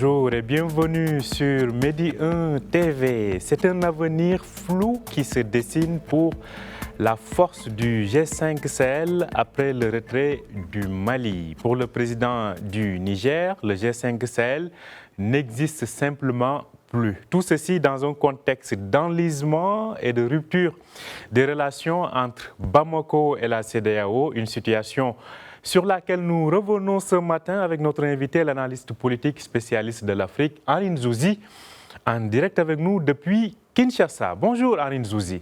Bonjour et bienvenue sur Medi 1 TV. C'est un avenir flou qui se dessine pour la force du G5 Sahel après le retrait du Mali. Pour le président du Niger, le G5 Sahel n'existe simplement plus. Tout ceci dans un contexte d'enlisement et de rupture des relations entre Bamako et la CEDEAO, une situation sur laquelle nous revenons ce matin avec notre invité, l'analyste politique spécialiste de l'Afrique, Arine Zouzi, en direct avec nous depuis Kinshasa. Bonjour Arine Zouzi.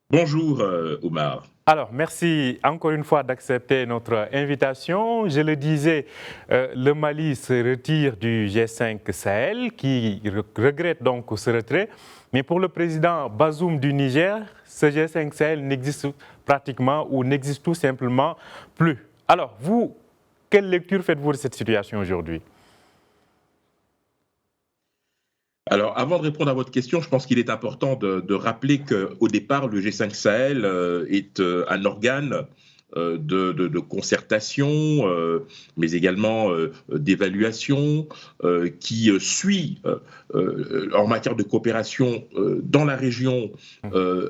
Bonjour Omar. Alors, merci encore une fois d'accepter notre invitation. Je le disais, le Mali se retire du G5 Sahel, qui regrette donc ce retrait. Mais pour le président Bazoum du Niger, ce G5 Sahel n'existe pratiquement ou n'existe tout simplement plus. Alors, vous, quelle lecture faites-vous de cette situation aujourd'hui ? Alors, avant de répondre à votre question, je pense qu'il est important de rappeler qu'au départ, le G5 Sahel est un organe de concertation, mais également d'évaluation, qui suit en matière de coopération dans la région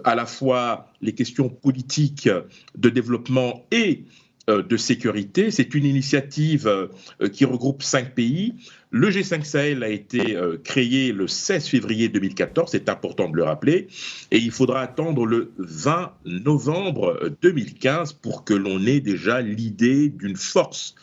à la fois les questions politiques, de développement et de sécurité. C'est une initiative qui regroupe 5 pays. Le G5 Sahel a été créé le 16 février 2014, c'est important de le rappeler, et il faudra attendre le 20 novembre 2015 pour que l'on ait déjà l'idée d'une force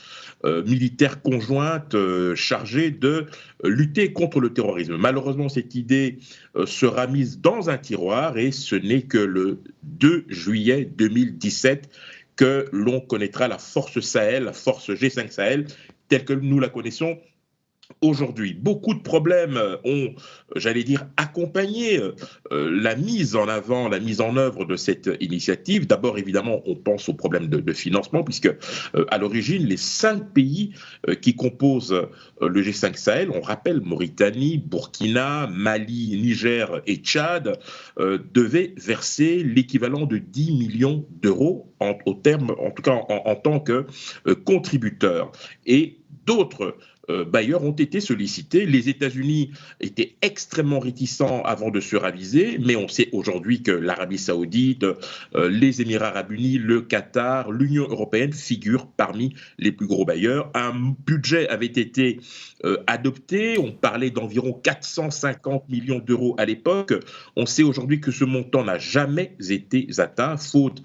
militaire conjointe chargée de lutter contre le terrorisme. Malheureusement, cette idée sera mise dans un tiroir et ce n'est que le 2 juillet 2017 que l'on connaîtra la force Sahel, la force G5 Sahel, telle que nous la connaissons aujourd'hui. Beaucoup de problèmes ont, j'allais dire, accompagné la mise en avant, la mise en œuvre de cette initiative. D'abord, évidemment, on pense aux problèmes de financement, puisque à l'origine, les 5 pays qui composent le G5 Sahel, on rappelle Mauritanie, Burkina, Mali, Niger et Tchad, devaient verser l'équivalent de 10 millions d'euros en tant que contributeurs. Et d'autres bailleurs ont été sollicités. Les États-Unis étaient extrêmement réticents avant de se raviser, mais on sait aujourd'hui que l'Arabie Saoudite, les Émirats Arabes Unis, le Qatar, l'Union européenne figurent parmi les plus gros bailleurs. Un budget avait été adopté, on parlait d'environ 450 millions d'euros à l'époque. On sait aujourd'hui que ce montant n'a jamais été atteint, faute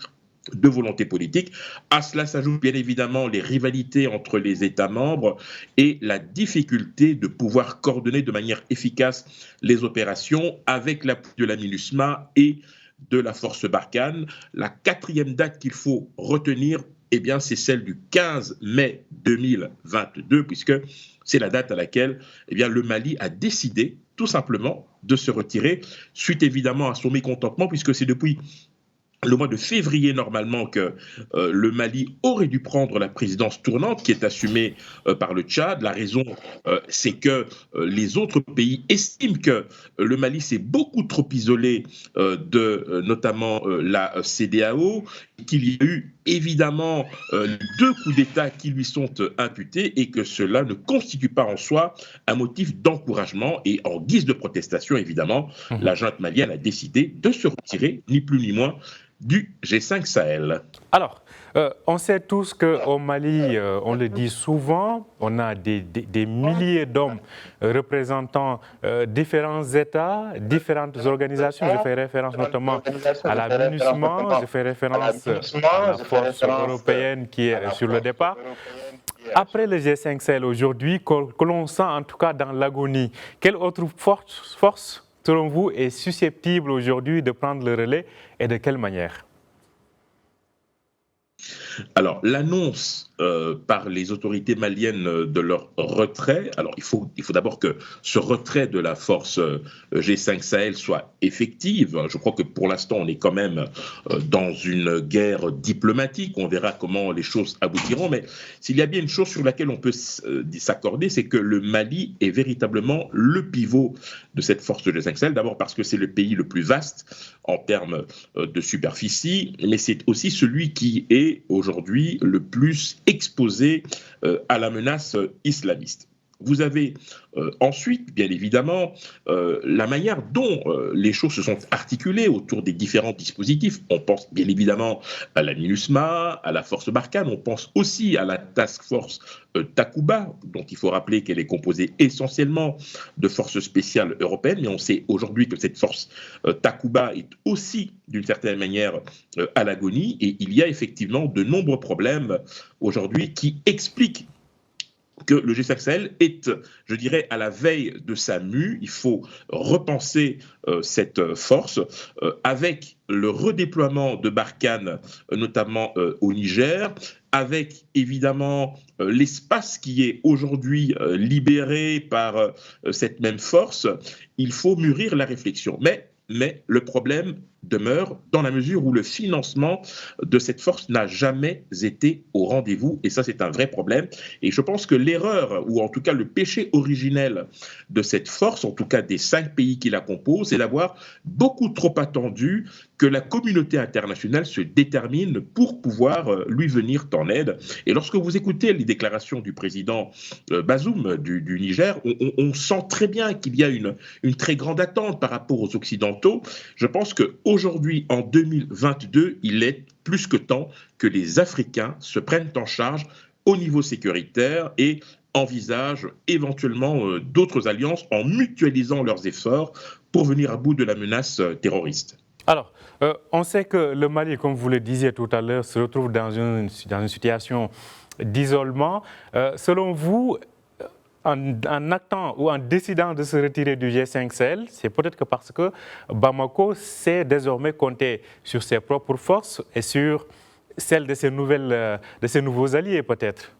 de volonté politique. À cela s'ajoutent bien évidemment les rivalités entre les États membres et la difficulté de pouvoir coordonner de manière efficace les opérations avec l'appui de la MINUSMA et de la force Barkhane. La 4e date qu'il faut retenir, c'est celle du 15 mai 2022, puisque c'est la date à laquelle le Mali a décidé tout simplement de se retirer, suite évidemment à son mécontentement, puisque c'est depuis le mois de février, normalement, que le Mali aurait dû prendre la présidence tournante qui est assumée par le Tchad. La raison, c'est que les autres pays estiment que le Mali s'est beaucoup trop isolé de notamment la CEDEAO, qu'il y a eu évidemment 2 coups d'État qui lui sont imputés et que cela ne constitue pas en soi un motif d'encouragement. Et en guise de protestation, évidemment, la junte malienne a décidé de se retirer, ni plus ni moins, du G5 Sahel. Alors, on sait tous qu'au Mali, on le dit souvent, on a des milliers d'hommes représentant différents États, différentes organisations. Je fais référence notamment à la MINUSMA, je fais référence à la force européenne qui est sur le départ. Après le G5 Sahel aujourd'hui, que l'on sent en tout cas dans l'agonie, quelle autre force selon vous, est susceptible aujourd'hui de prendre le relais et de quelle manière ? Alors, l'annonce par les autorités maliennes de leur retrait, alors il faut d'abord que ce retrait de la force G5 Sahel soit effective. Je crois que pour l'instant, on est quand même dans une guerre diplomatique. On verra comment les choses aboutiront. Mais s'il y a bien une chose sur laquelle on peut s'accorder, c'est que le Mali est véritablement le pivot de cette force G5 Sahel. D'abord parce que c'est le pays le plus vaste en termes de superficie, mais c'est aussi celui qui est aujourd'hui le plus exposé à la menace islamiste. Vous avez ensuite, bien évidemment, la manière dont les choses se sont articulées autour des différents dispositifs. On pense bien évidemment à la MINUSMA, à la force Barkhane, on pense aussi à la task force Takuba, dont il faut rappeler qu'elle est composée essentiellement de forces spéciales européennes, mais on sait aujourd'hui que cette force Takuba est aussi, d'une certaine manière, à l'agonie, et il y a effectivement de nombreux problèmes aujourd'hui qui expliquent que le G5 Sahel est, je dirais, à la veille de sa mue. Il faut repenser cette force avec le redéploiement de Barkhane, notamment au Niger, avec évidemment l'espace qui est aujourd'hui libéré par cette même force. Il faut mûrir la réflexion. Mais le problème demeure dans la mesure où le financement de cette force n'a jamais été au rendez-vous, et ça c'est un vrai problème. Et je pense que l'erreur, ou en tout cas le péché originel de cette force, en tout cas des 5 pays qui la composent, c'est d'avoir beaucoup trop attendu que la communauté internationale se détermine pour pouvoir lui venir en aide. Et lorsque vous écoutez les déclarations du président Bazoum du Niger, on sent très bien qu'il y a une très grande attente par rapport aux Occidentaux. Je pense qu'aujourd'hui, en 2022, il est plus que temps que les Africains se prennent en charge au niveau sécuritaire et envisagent éventuellement d'autres alliances en mutualisant leurs efforts pour venir à bout de la menace terroriste. Alors, on sait que le Mali, comme vous le disiez tout à l'heure, se retrouve dans une situation d'isolement. Selon vous, en actant ou en décidant de se retirer du G5 Sahel, c'est peut-être que parce que Bamako sait désormais compter sur ses propres forces et sur celles de ses nouveaux alliés, peut-être.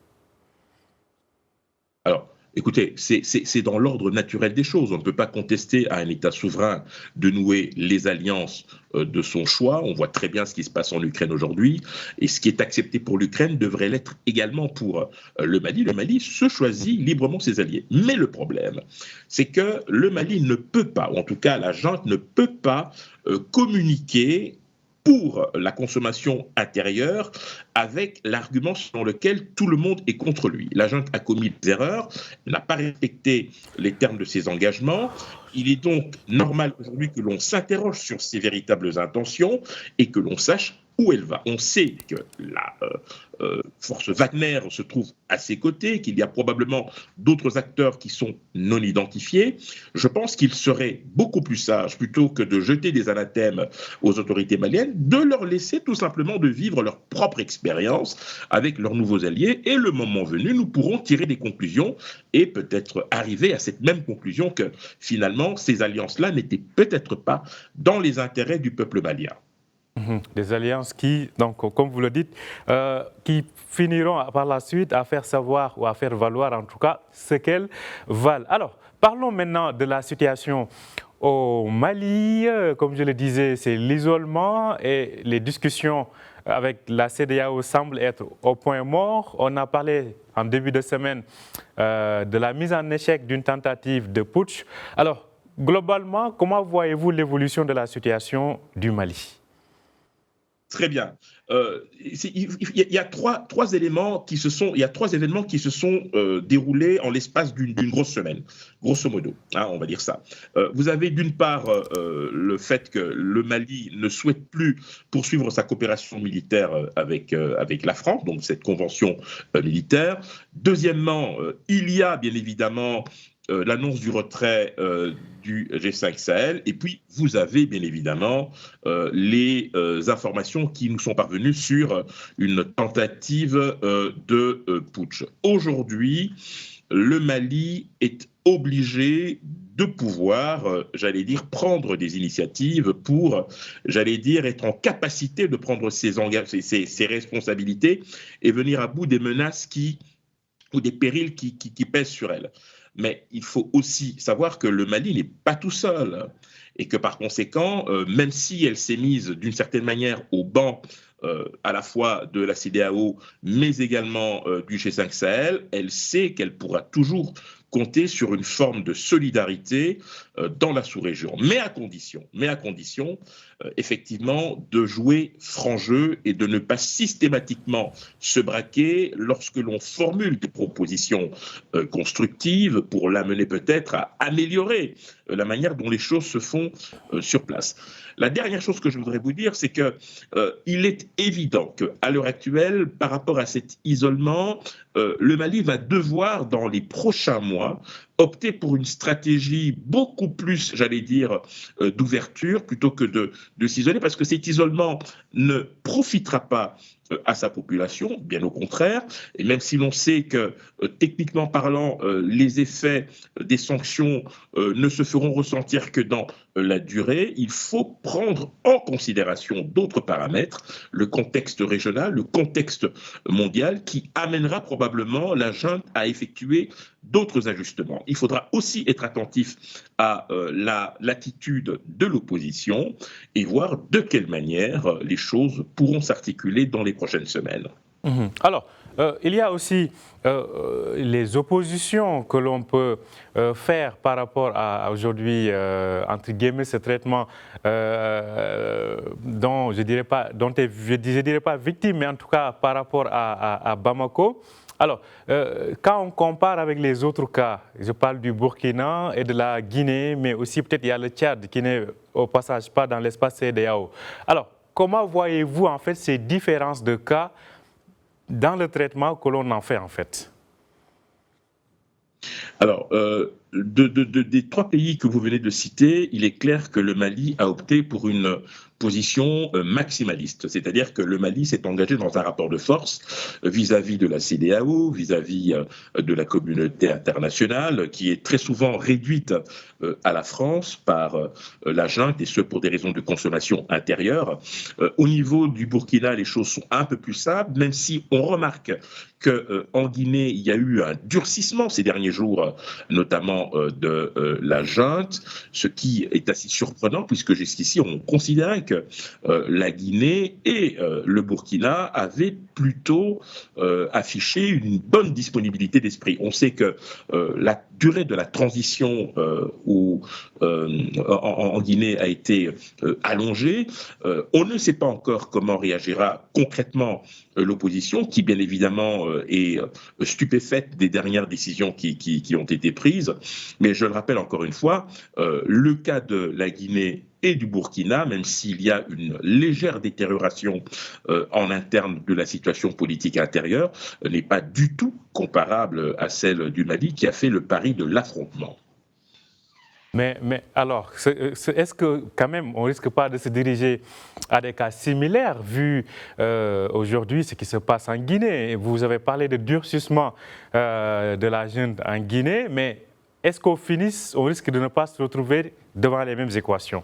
Alors, écoutez, c'est dans l'ordre naturel des choses. On ne peut pas contester à un État souverain de nouer les alliances de son choix. On voit très bien ce qui se passe en Ukraine aujourd'hui. Et ce qui est accepté pour l'Ukraine devrait l'être également pour le Mali. Le Mali se choisit librement ses alliés. Mais le problème, c'est que le Mali ne peut pas, ou en tout cas la junte ne peut pas communiquer pour la consommation intérieure avec l'argument selon lequel tout le monde est contre lui. La junte a commis des erreurs, n'a pas respecté les termes de ses engagements. Il est donc normal aujourd'hui que l'on s'interroge sur ses véritables intentions et que l'on sache où elle va. On sait que la force Wagner se trouve à ses côtés, qu'il y a probablement d'autres acteurs qui sont non identifiés. Je pense qu'il serait beaucoup plus sage, plutôt que de jeter des anathèmes aux autorités maliennes, de leur laisser tout simplement de vivre leur propre expérience avec leurs nouveaux alliés. Et le moment venu, nous pourrons tirer des conclusions et peut-être arriver à cette même conclusion que finalement, ces alliances-là n'étaient peut-être pas dans les intérêts du peuple malien. Des alliances qui, donc, comme vous le dites, qui finiront par la suite à faire savoir ou à faire valoir en tout cas ce qu'elles valent. Alors, parlons maintenant de la situation au Mali. Comme je le disais, c'est l'isolement et les discussions avec la CEDEAO semblent être au point mort. On a parlé en début de semaine de la mise en échec d'une tentative de putsch. Alors, globalement, comment voyez-vous l'évolution de la situation du Mali ? Très bien. Il y a trois éléments qui se sont, il y a 3 événements qui se sont déroulés en l'espace d'une grosse semaine, grosso modo, hein, on va dire ça. Vous avez d'une part le fait que le Mali ne souhaite plus poursuivre sa coopération militaire avec la France, donc cette convention militaire. Deuxièmement, il y a bien évidemment l'annonce du retrait du G5 Sahel. Et puis, vous avez bien évidemment les informations qui nous sont parvenues sur une tentative de putsch. Aujourd'hui, le Mali est obligé de pouvoir, j'allais dire, prendre des initiatives pour, j'allais dire, être en capacité de prendre ses responsabilités et venir à bout des menaces ou des périls qui pèsent sur elle. Mais il faut aussi savoir que le Mali n'est pas tout seul et que par conséquent, même si elle s'est mise d'une certaine manière au banc à la fois de la CEDEAO, mais également du G5 Sahel, elle sait qu'elle pourra toujours compter sur une forme de solidarité dans la sous-région, mais à condition, effectivement, de jouer franc jeu et de ne pas systématiquement se braquer lorsque l'on formule des propositions constructives pour l'amener peut-être à améliorer la manière dont les choses se font sur place. La dernière chose que je voudrais vous dire, c'est que il est évident qu'à l'heure actuelle, par rapport à cet isolement, le Mali va devoir, dans les prochains mois, opter pour une stratégie beaucoup plus, j'allais dire, d'ouverture plutôt que de s'isoler, parce que cet isolement ne profitera pas à sa population, bien au contraire, et même si l'on sait que, techniquement parlant, les effets des sanctions ne se feront ressentir que dans la durée, il faut prendre en considération d'autres paramètres, le contexte régional, le contexte mondial, qui amènera probablement la junte à effectuer d'autres ajustements. Il faudra aussi être attentif à l'attitude de l'opposition et voir de quelle manière les choses pourront s'articuler dans les prochaines semaines. Alors, il y a aussi les oppositions que l'on peut faire par rapport à aujourd'hui, entre guillemets, ce traitement dont je dirais pas victime, mais en tout cas par rapport à Bamako. Alors, quand on compare avec les autres cas, je parle du Burkina et de la Guinée, mais aussi peut-être il y a le Tchad qui n'est au passage pas dans l'espace CEDEAO. Alors, comment voyez-vous en fait ces différences de cas dans le traitement que l'on en fait en fait? Alors, des trois pays que vous venez de citer, il est clair que le Mali a opté pour une position maximaliste, c'est-à-dire que le Mali s'est engagé dans un rapport de force vis-à-vis de la CEDEAO, vis-à-vis de la communauté internationale, qui est très souvent réduite à la France par la junte, et ce pour des raisons de consommation intérieure. Au niveau du Burkina, les choses sont un peu plus simples, même si on remarque qu'en Guinée, il y a eu un durcissement ces derniers jours, notamment de la junte, ce qui est assez surprenant, puisque jusqu'ici, on considérait que la Guinée et le Burkina avaient plutôt affiché une bonne disponibilité d'esprit. On sait que la durée de la transition en Guinée a été allongée. On ne sait pas encore comment réagira concrètement l'opposition, qui bien évidemment est stupéfaite des dernières décisions qui ont été prises. Mais je le rappelle encore une fois, le cas de la Guinée et du Burkina, même s'il y a une légère détérioration en interne de la situation politique intérieure, n'est pas du tout comparable à celle du Mali, qui a fait le pari de l'affrontement. Mais alors, est-ce que quand même on ne risque pas de se diriger à des cas similaires vu aujourd'hui ce qui se passe en Guinée? Vous avez parlé de durcissement de la junte en Guinée, mais est-ce qu'au final on risque de ne pas se retrouver devant les mêmes équations?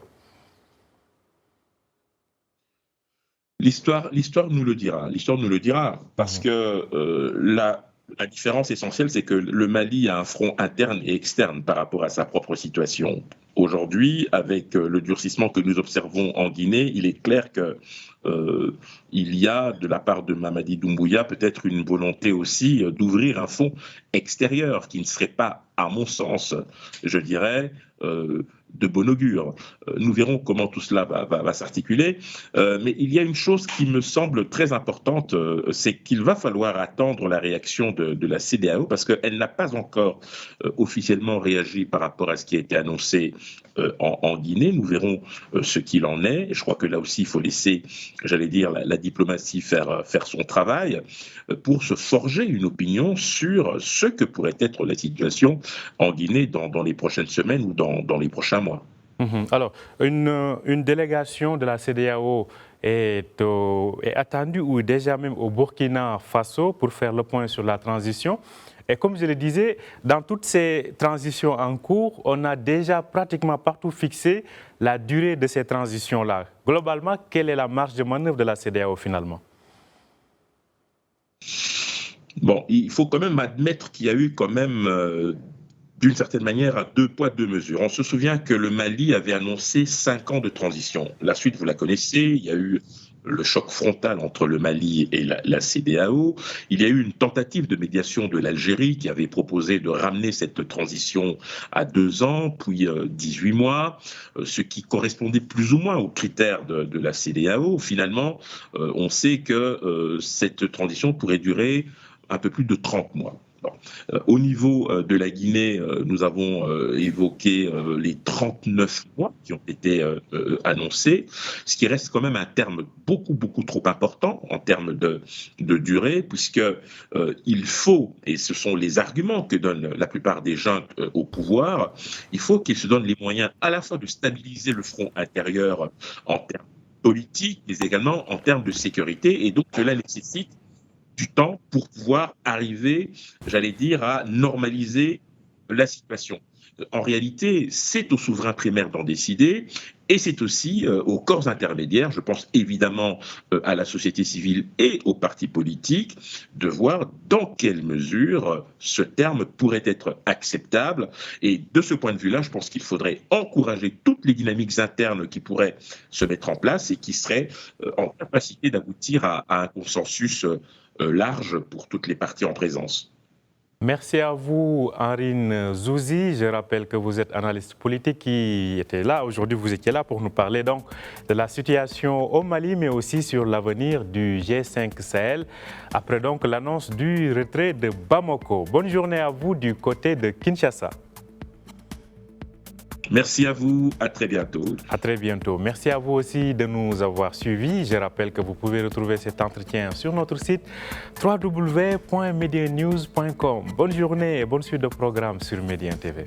L'histoire nous le dira, parce que la différence essentielle, c'est que le Mali a un front interne et externe par rapport à sa propre situation. Aujourd'hui, avec le durcissement que nous observons en Guinée, il est clair que il y a, de la part de Mamadi Doumbouya, peut-être une volonté aussi d'ouvrir un front extérieur qui ne serait pas, à mon sens, je dirais, de bon augure. Nous verrons comment tout cela va s'articuler. Mais il y a une chose qui me semble très importante, c'est qu'il va falloir attendre la réaction de la CEDEAO, parce qu'elle n'a pas encore officiellement réagi par rapport à ce qui a été annoncé en Guinée. Nous verrons ce qu'il en est. Je crois que là aussi, il faut laisser, j'allais dire, la diplomatie faire son travail pour se forger une opinion sur ce que pourrait être la situation en Guinée dans les prochaines semaines ou dans les prochains mois. Alors, une délégation de la CEDEAO est attendue ou déjà même au Burkina Faso pour faire le point sur la transition. Et comme je le disais, dans toutes ces transitions en cours, on a déjà pratiquement partout fixé la durée de ces transitions-là. Globalement, quelle est la marge de manœuvre de la CEDEAO finalement? Bon, il faut quand même admettre qu'il y a eu quand même, d'une certaine manière, 2 poids, 2 mesures. On se souvient que le Mali avait annoncé 5 ans de transition. La suite, vous la connaissez, il y a eu le choc frontal entre le Mali et la CEDEAO. Il y a eu une tentative de médiation de l'Algérie qui avait proposé de ramener cette transition à 2 ans, puis 18 mois, ce qui correspondait plus ou moins aux critères de la CEDEAO. Finalement, on sait que cette transition pourrait durer un peu plus de 30 mois. Bon. Au niveau de la Guinée, nous avons évoqué les 39 mois qui ont été annoncés, ce qui reste quand même un terme beaucoup trop important en termes de durée, puisque il faut, et ce sont les arguments que donnent la plupart des juntes au pouvoir, il faut qu'ils se donnent les moyens à la fois de stabiliser le front intérieur en termes politiques, mais également en termes de sécurité, et donc cela nécessite du temps pour pouvoir arriver, j'allais dire, à normaliser la situation. En réalité, c'est aux souverains primaires d'en décider et c'est aussi aux corps intermédiaires, je pense évidemment à la société civile et aux partis politiques, de voir dans quelle mesure ce terme pourrait être acceptable. Et de ce point de vue-là, je pense qu'il faudrait encourager toutes les dynamiques internes qui pourraient se mettre en place et qui seraient en capacité d'aboutir à un consensus large pour toutes les parties en présence. Merci à vous, Henrine Zouzi. Je rappelle que vous êtes analyste politique qui était là. Aujourd'hui, vous étiez là pour nous parler donc de la situation au Mali, mais aussi sur l'avenir du G5 Sahel, après donc l'annonce du retrait de Bamako. Bonne journée à vous du côté de Kinshasa. Merci à vous, à très bientôt. À très bientôt. Merci à vous aussi de nous avoir suivis. Je rappelle que vous pouvez retrouver cet entretien sur notre site www.medianews.com. Bonne journée et bonne suite de programme sur Médien TV.